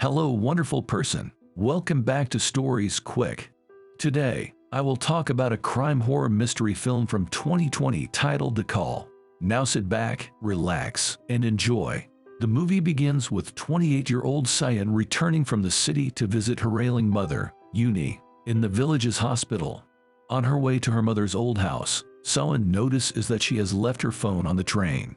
Hello, wonderful person. Welcome back to Stories Quick. Today, I will talk about a crime horror mystery film from 2020 titled The Call. Now sit back, relax, and enjoy. The movie begins with 28-year-old Cyan returning from the city to visit her ailing mother, Uni, in the village's hospital. On her way to her mother's old house, Cyan notices that she has left her phone on the train.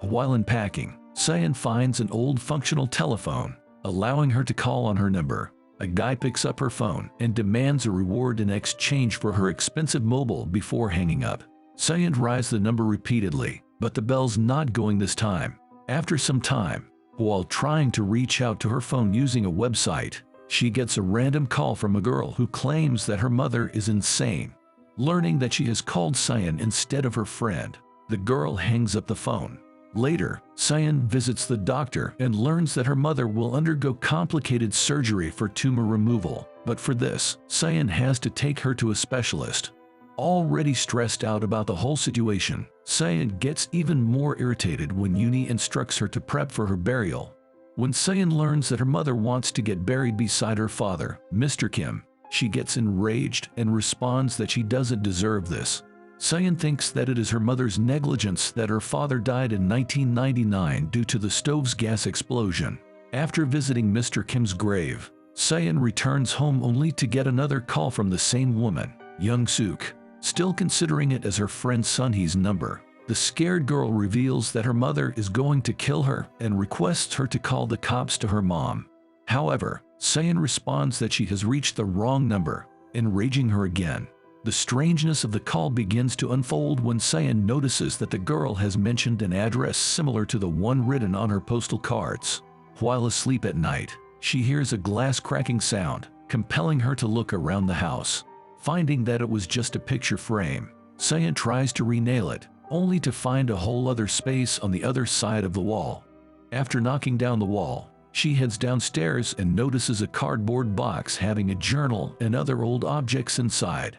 While unpacking, Cyan finds an old functional telephone, allowing her to call on her number. A guy picks up her phone and demands a reward in exchange for her expensive mobile before hanging up. Cyan tries the number repeatedly, but the bell's not going this time. After some time, while trying to reach out to her phone using a website, she gets a random call from a girl who claims that her mother is insane. Learning that she has called Cyan instead of her friend, the girl hangs up the phone. Later, Cyan visits the doctor and learns that her mother will undergo complicated surgery for tumor removal, but for this, Cyan has to take her to a specialist. Already stressed out about the whole situation, Cyan gets even more irritated when Uni instructs her to prep for her burial. When Cyan learns that her mother wants to get buried beside her father, Mr. Kim, she gets enraged and responds that she doesn't deserve this. Cyan thinks that it is her mother's negligence that her father died in 1999 due to the stove's gas explosion. After visiting Mr. Kim's grave, Cyan returns home only to get another call from the same woman, Young Suk. Still considering it as her friend Sunhee's number, the scared girl reveals that her mother is going to kill her and requests her to call the cops to her mom. However, Cyan responds that she has reached the wrong number, enraging her again. The strangeness of the call begins to unfold when Cyan notices that the girl has mentioned an address similar to the one written on her postal cards. While asleep at night, she hears a glass cracking sound, compelling her to look around the house. Finding that it was just a picture frame, Cyan tries to re-nail it, only to find a whole other space on the other side of the wall. After knocking down the wall, she heads downstairs and notices a cardboard box having a journal and other old objects inside.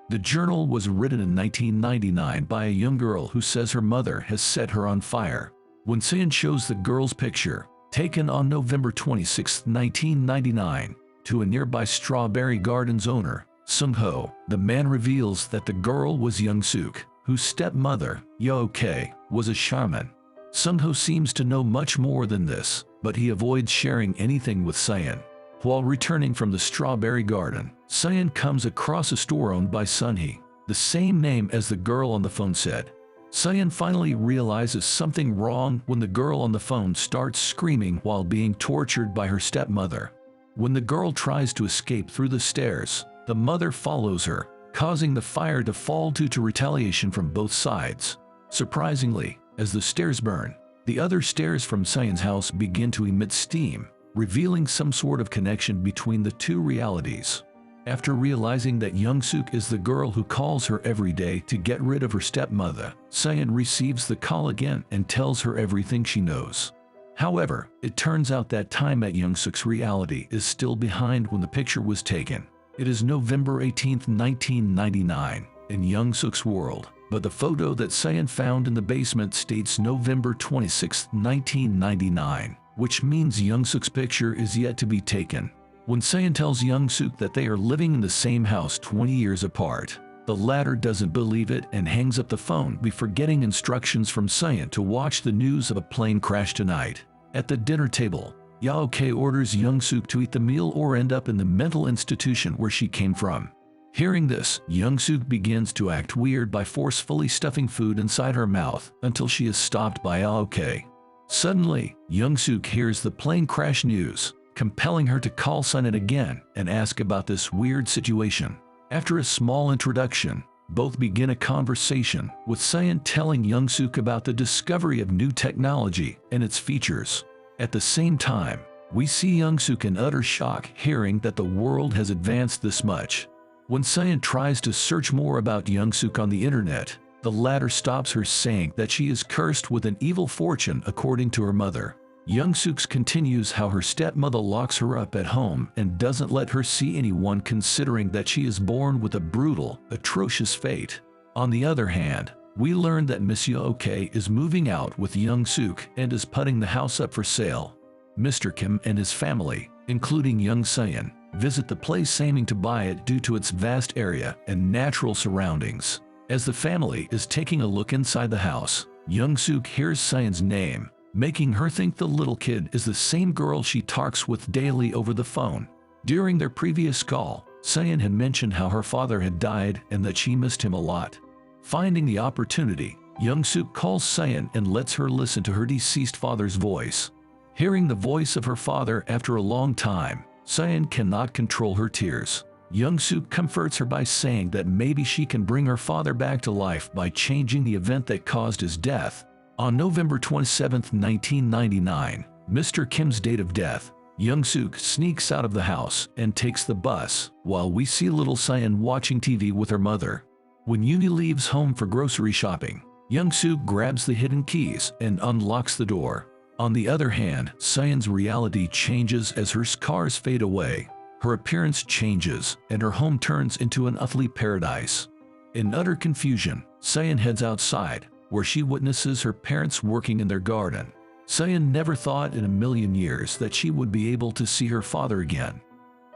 The journal was written in 1999 by a young girl who says her mother has set her on fire. When Cyan shows the girl's picture, taken on November 26, 1999, to a nearby Strawberry Gardens owner, Sung-ho, the man reveals that the girl was Young Suk, whose stepmother, Yo-K, was a shaman. Sung-ho seems to know much more than this, but he avoids sharing anything with Cyan. While returning from the Strawberry Garden, Cyan comes across a store owned by Sunhee, the same name as the girl on the phone said. Cyan finally realizes something wrong when the girl on the phone starts screaming while being tortured by her stepmother. When the girl tries to escape through the stairs, the mother follows her, causing the fire to fall due to retaliation from both sides. Surprisingly, as the stairs burn, the other stairs from Cyan's house begin to emit steam, revealing some sort of connection between the two realities. After realizing that Young Suk is the girl who calls her every day to get rid of her stepmother, Cyan receives the call again and tells her everything she knows. However, it turns out that time at Young Suk's reality is still behind when the picture was taken. It is November 18, 1999, in Young Suk's world, but the photo that Cyan found in the basement states November 26, 1999, which means Young Suk's picture is yet to be taken. When Cyan tells Young Suk that they are living in the same house 20 years apart, the latter doesn't believe it and hangs up the phone before getting instructions from Cyan to watch the news of a plane crash tonight. At the dinner table, Yo-K orders Young Suk to eat the meal or end up in the mental institution where she came from. Hearing this, Young Suk begins to act weird by forcefully stuffing food inside her mouth until she is stopped by Yo-K. Suddenly, Young Suk hears the plane crash news, compelling her to call Cyan again and ask about this weird situation. After a small introduction, both begin a conversation, with Cyan telling Young Suk about the discovery of new technology and its features. At the same time, we see Young Suk in utter shock hearing that the world has advanced this much. When Cyan tries to search more about Young Suk on the internet, the latter stops her saying that she is cursed with an evil fortune according to her mother. Young Suk continues how her stepmother locks her up at home and doesn't let her see anyone considering that she is born with a brutal, atrocious fate. On the other hand, we learn that Miss Yo-K is moving out with Young Suk and is putting the house up for sale. Mr. Kim and his family, including young Seon, visit the place aiming to buy it due to its vast area and natural surroundings. As the family is taking a look inside the house, Young-suk hears Seon's name, making her think the little kid is the same girl she talks with daily over the phone. During their previous call, Seon had mentioned how her father had died and that she missed him a lot. Finding the opportunity, Young-suk calls Seon and lets her listen to her deceased father's voice. Hearing the voice of her father after a long time, Seon cannot control her tears. Young-suk comforts her by saying that maybe she can bring her father back to life by changing the event that caused his death. On November 27, 1999, Mr. Kim's date of death, Young-suk sneaks out of the house and takes the bus, while we see little Seon watching TV with her mother. When Yoongi leaves home for grocery shopping, Young-suk grabs the hidden keys and unlocks the door. On the other hand, Seon's reality changes as her scars fade away. Her appearance changes, and her home turns into an earthly paradise. In utter confusion, Seon heads outside, where she witnesses her parents working in their garden. Seon never thought in a million years that she would be able to see her father again.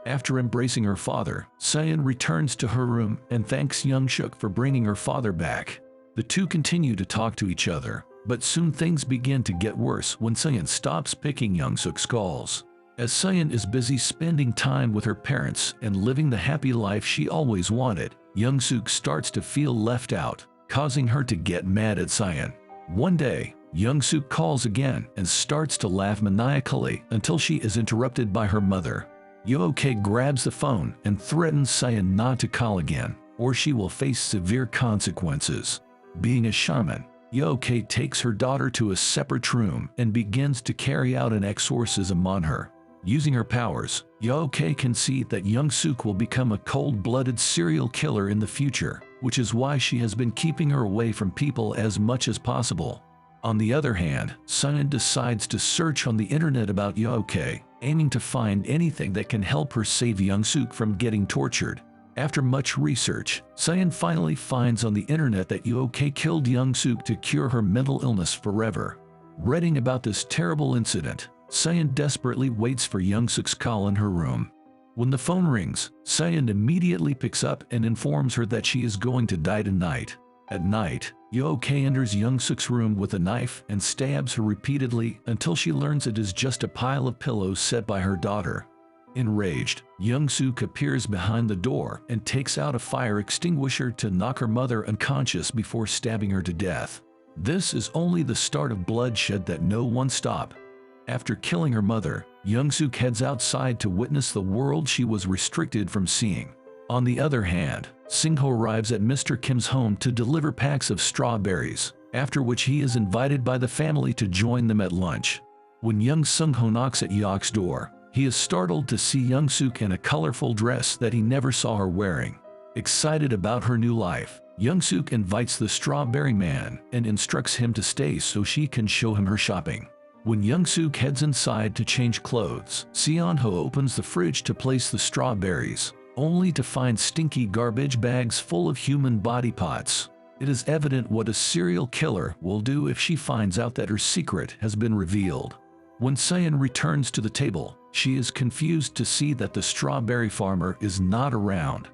After embracing her father, Seon returns to her room and thanks Young-suk for bringing her father back. The two continue to talk to each other, but soon things begin to get worse when Seon stops picking Young-suk's calls. As Seon is busy spending time with her parents and living the happy life she always wanted, Young-suk starts to feel left out, causing her to get mad at Seon. One day, Young-suk calls again and starts to laugh maniacally until she is interrupted by her mother. Yoo-ok grabs the phone and threatens Seon not to call again, or she will face severe consequences. Being a shaman, Yoo-ok takes her daughter to a separate room and begins to carry out an exorcism on her. Using her powers, Yoo-ok can see that Young-suk will become a cold-blooded serial killer in the future, which is why she has been keeping her away from people as much as possible. On the other hand, Seon decides to search on the internet about Yoo-ok, aiming to find anything that can help her save Young-suk from getting tortured. After much research, Seon finally finds on the internet that Yoo-ok killed Young-suk to cure her mental illness forever. Reading about this terrible incident, Seon desperately waits for Young-suk's call in her room. When the phone rings, Seon immediately picks up and informs her that she is going to die tonight. At night, Yoo-ok enters Young-suk's room with a knife and stabs her repeatedly until she learns it is just a pile of pillows set by her daughter. Enraged, Young-suk appears behind the door and takes out a fire extinguisher to knock her mother unconscious before stabbing her to death. This is only the start of bloodshed that no one stop. After killing her mother, Young-suk heads outside to witness the world she was restricted from seeing. On the other hand, Singho arrives at Mr. Kim's home to deliver packs of strawberries, after which he is invited by the family to join them at lunch. When young Sungho knocks at Yook's door, he is startled to see Young-suk in a colorful dress that he never saw her wearing. Excited about her new life, Young-suk invites the strawberry man and instructs him to stay so she can show him her shopping. When Young-suk heads inside to change clothes, Seonho opens the fridge to place the strawberries, only to find stinky garbage bags full of human body parts. It is evident what a serial killer will do if she finds out that her secret has been revealed. When Seon returns to the table, she is confused to see that the strawberry farmer is not around.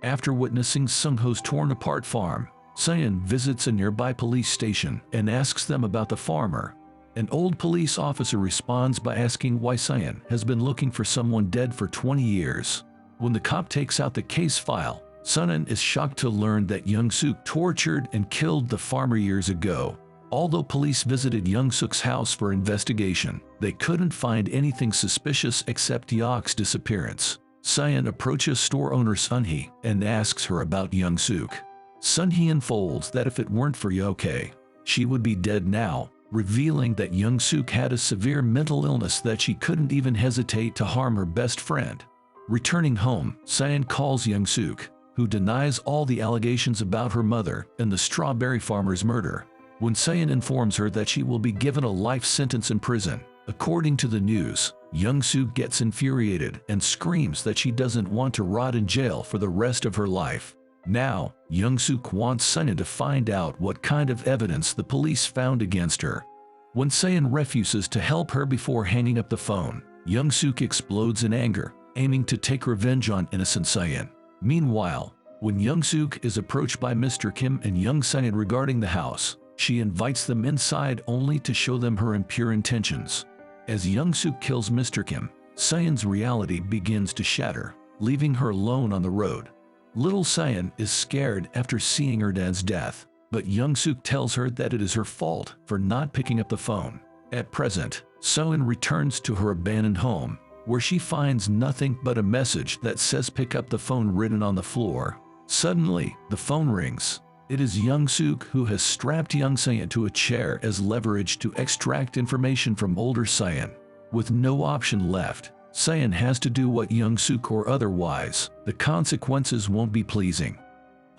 After witnessing Sungho's torn-apart farm, Seon visits a nearby police station and asks them about the farmer. An old police officer responds by asking why Seon has been looking for someone dead for 20 years. When the cop takes out the case file, Seon is shocked to learn that Young-suk tortured and killed the farmer years ago. Although police visited Young-suk's house for investigation, they couldn't find anything suspicious except Yook's disappearance. Seon approaches store owner Sunhee and asks her about Young-suk. Sunhee unfolds that if it weren't for Yoo-ok, she would be dead now, revealing that Young-suk had a severe mental illness that she couldn't even hesitate to harm her best friend. Returning home, Seon calls Young-suk, who denies all the allegations about her mother and the strawberry farmer's murder. When Seon informs her that she will be given a life sentence in prison, according to the news, Young-suk gets infuriated and screams that she doesn't want to rot in jail for the rest of her life. Now, Young-suk wants Seon to find out what kind of evidence the police found against her. When Seon refuses to help her before hanging up the phone, Young-suk explodes in anger, aiming to take revenge on innocent Sayan. Meanwhile, when Young-suk is approached by Mr. Kim and Young Sayan regarding the house, she invites them inside only to show them her impure intentions. As Young-suk kills Mr. Kim, Sayan's reality begins to shatter, leaving her alone on the road. Little Sayan is scared after seeing her dad's death, but Young-suk tells her that it is her fault for not picking up the phone. At present, Sayan returns to her abandoned home, where she finds nothing but a message that says pick up the phone written on the floor. Suddenly, the phone rings. It is Young-suk who has strapped Young Sayan to a chair as leverage to extract information from older Sayan. With no option left, Sayan has to do what Young-suk or otherwise, the consequences won't be pleasing.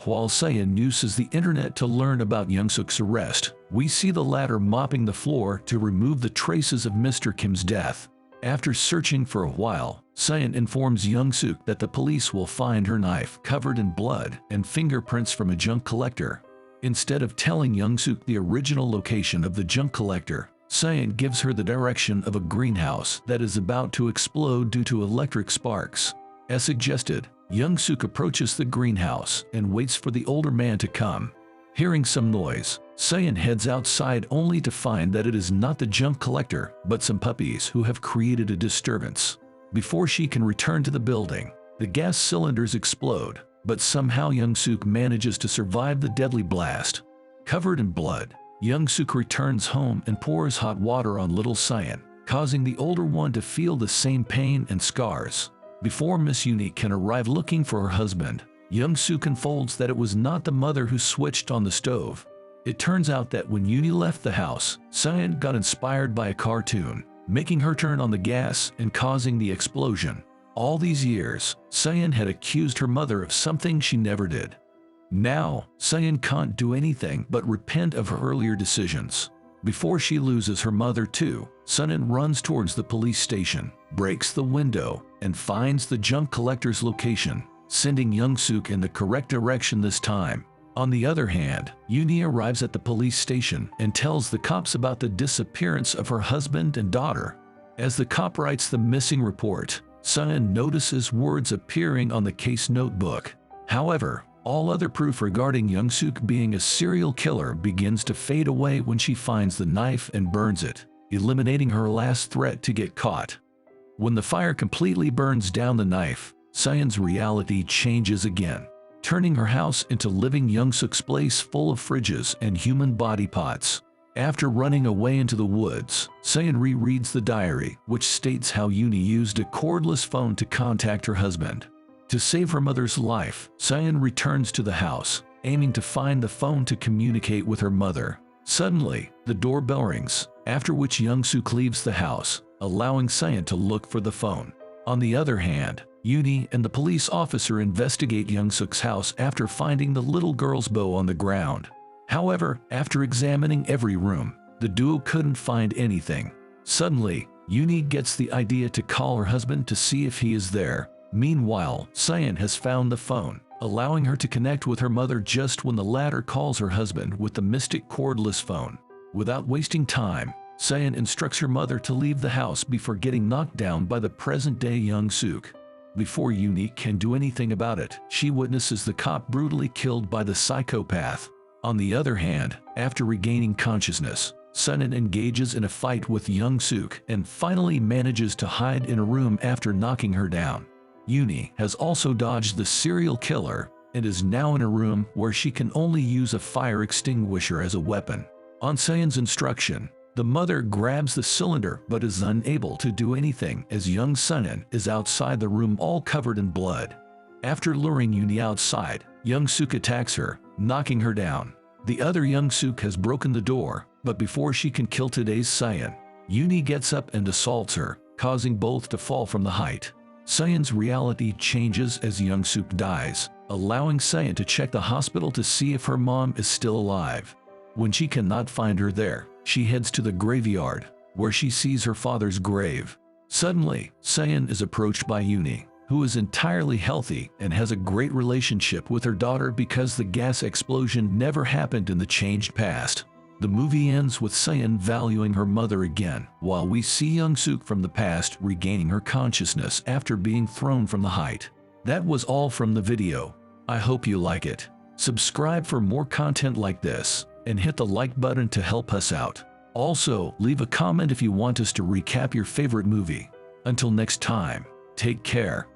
While Sayan uses the internet to learn about Young-suk's arrest, we see the latter mopping the floor to remove the traces of Mr. Kim's death. After searching for a while, Sayan informs Young-suk that the police will find her knife covered in blood and fingerprints from a junk collector. Instead of telling Young-suk the original location of the junk collector, Sayan gives her the direction of a greenhouse that is about to explode due to electric sparks. As suggested, Young-suk approaches the greenhouse and waits for the older man to come. Hearing some noise, Sayan heads outside only to find that it is not the junk collector, but some puppies who have created a disturbance. Before she can return to the building, the gas cylinders explode, but somehow Young-suk manages to survive the deadly blast. Covered in blood, Young-suk returns home and pours hot water on little Sayan, causing the older one to feel the same pain and scars. Before Miss Uni can arrive looking for her husband, Young-suk unfolds that it was not the mother who switched on the stove. It turns out that when Uni left the house, Sayan got inspired by a cartoon, making her turn on the gas and causing the explosion. All these years, Sayan had accused her mother of something she never did. Now, Sayan can't do anything but repent of her earlier decisions. Before she loses her mother too, Sayan runs towards the police station, breaks the window, and finds the junk collector's location, sending Young-suk in the correct direction this time. On the other hand, Uni arrives at the police station and tells the cops about the disappearance of her husband and daughter. As the cop writes the missing report, Sayan notices words appearing on the case notebook. However, all other proof regarding Young-suk being a serial killer begins to fade away when she finds the knife and burns it, eliminating her last threat to get caught. When the fire completely burns down the knife, Sayan's reality changes again, turning her house into living Young-suk's place full of fridges and human body parts. After running away into the woods, Sayan rereads the diary, which states how Uni used a cordless phone to contact her husband. To save her mother's life, Sayan returns to the house, aiming to find the phone to communicate with her mother. Suddenly, the doorbell rings, after which Young-suk leaves the house, allowing Sayan to look for the phone. On the other hand, Uni and the police officer investigate Young-suk's house after finding the little girl's bow on the ground. However, after examining every room, the duo couldn't find anything. Suddenly, Uni gets the idea to call her husband to see if he is there. Meanwhile, Sayan has found the phone, allowing her to connect with her mother just when the latter calls her husband with the mystic cordless phone. Without wasting time, Sayan instructs her mother to leave the house before getting knocked down by the present-day Young-suk. Before Uni can do anything about it, she witnesses the cop brutally killed by the psychopath. On the other hand, after regaining consciousness, Sayan engages in a fight with Young-suk and finally manages to hide in a room after knocking her down. Uni has also dodged the serial killer and is now in a room where she can only use a fire extinguisher as a weapon. On Sayan's instruction, the mother grabs the cylinder but is unable to do anything as young Sayan is outside the room all covered in blood. After luring Uni outside, Young-suk attacks her, knocking her down. The other Young-suk has broken the door, but before she can kill today's Sayan, Uni gets up and assaults her, causing both to fall from the height. Sayan's reality changes as Young-suk dies, allowing Sayan to check the hospital to see if her mom is still alive. When she cannot find her there, she heads to the graveyard, where she sees her father's grave. Suddenly, Sayan is approached by Uni, who is entirely healthy and has a great relationship with her daughter because the gas explosion never happened in the changed past. The movie ends with Se-in valuing her mother again, while we see Young-suk from the past regaining her consciousness after being thrown from the height. That was all from the video. I hope you like it. Subscribe for more content like this, and hit the like button to help us out. Also, leave a comment if you want us to recap your favorite movie. Until next time, take care.